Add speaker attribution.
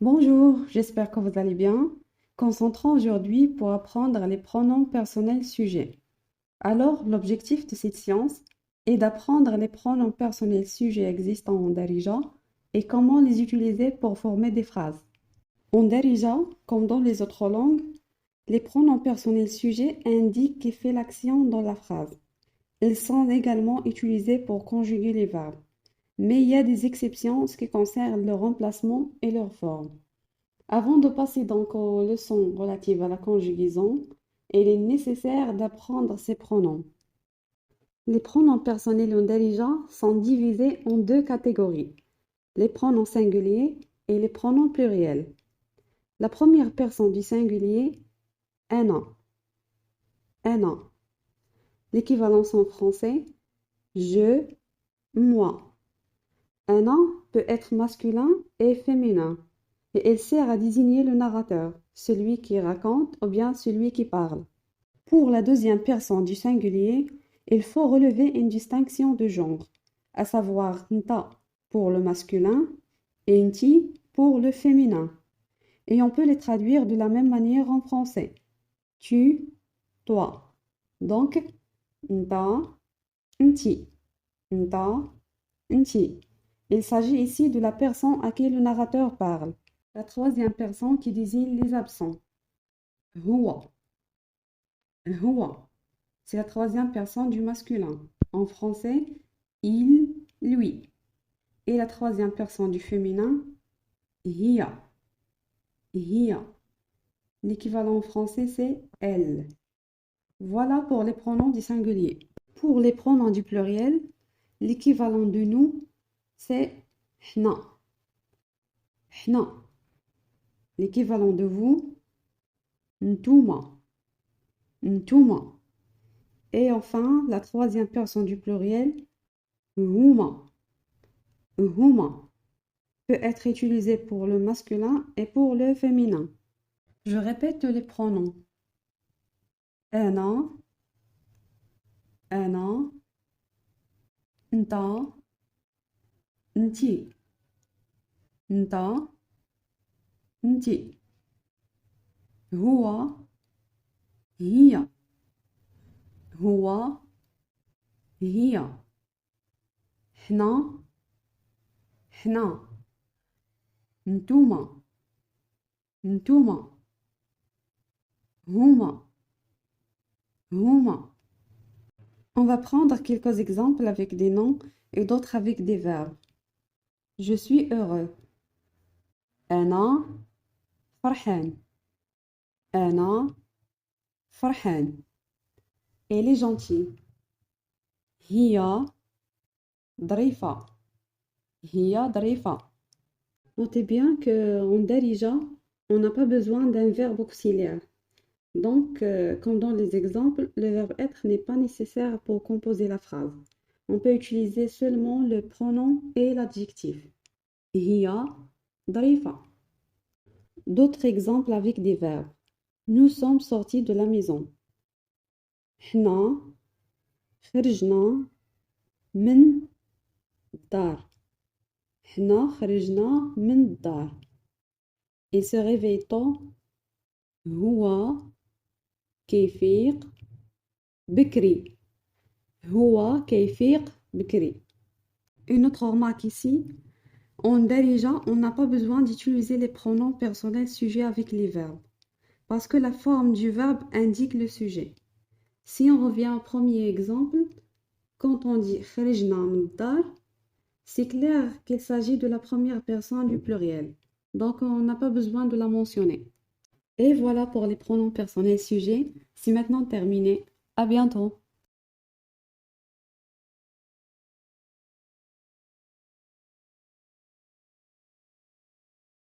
Speaker 1: Bonjour, j'espère que vous allez bien. Concentrons aujourd'hui pour apprendre les pronoms personnels sujets. Alors, l'objectif de cette science est d'apprendre les pronoms personnels sujets existants en Darija et comment les utiliser pour former des phrases. En Darija, comme dans les autres langues, les pronoms personnels sujets indiquent qui fait l'action dans la phrase. Ils sont également utilisés pour conjuguer les verbes. Mais il y a des exceptions en ce qui concerne leur remplacement et leur forme. Avant de passer donc aux leçons relatives à la conjugaison, il est nécessaire d'apprendre ces pronoms. Les pronoms personnels en darija sont divisés en deux catégories, les pronoms singuliers et les pronoms pluriels. La première personne du singulier, ana, ana. L'équivalence en français, je, moi. Ana peut être masculin et féminin. Et elle sert à désigner le narrateur, celui qui raconte ou bien celui qui parle. Pour la deuxième personne du singulier, il faut relever une distinction de genre, à savoir nta pour le masculin et nti pour le féminin. Et on peut les traduire de la même manière en français. Tu, toi. Donc, nta, nti, nta, nti. Il s'agit ici de la personne à qui le narrateur parle. La troisième personne qui désigne les absents. Huwa. Huwa. C'est la troisième personne du masculin. En français, il, lui. Et la troisième personne du féminin, hiya. Hiya. L'équivalent en français, c'est elle. Voilà pour les pronoms du singulier. Pour les pronoms du pluriel, l'équivalent de nous, c'est hna. Hna. L'équivalent de vous, ntuma. Ntuma. Et enfin, la troisième personne du pluriel, huma. Huma peut être utilisé pour le masculin et pour le féminin. Je répète les pronoms. Ana, ana, nta, nti, nta, nti. Huwa, hiya. Huwa, hiya. Hna, hna. Ntuma, ntuma. Huma, huma. On va prendre quelques exemples avec des noms et d'autres avec des verbes. Je suis heureux. أنا فرحان. أنا فرحان. Elle est gentille. هي ظريفة. هي ظريفة. Notez bien qu'en darija, on n'a pas besoin d'un verbe auxiliaire. Donc, comme dans les exemples, le verbe être n'est pas nécessaire pour composer la phrase. On peut utiliser seulement le pronom et l'adjectif. هي ظريفة. D'autres exemples avec des verbes. Nous sommes sortis de la maison. حنا خرجنا من الدار. حنا خرجنا من الدار. Il se réveille tôt. هو كيفيق بكري. هو كيفيق بكري. Une autre remarque ici. En darija, on n'a pas besoin d'utiliser les pronoms personnels sujets avec les verbes, parce que la forme du verbe indique le sujet. Si on revient au premier exemple, quand on dit خرجنا من الدار, c'est clair qu'il s'agit de la première personne du pluriel, donc on n'a pas besoin de la mentionner. Et voilà pour les pronoms personnels sujets, c'est maintenant terminé. À bientôt!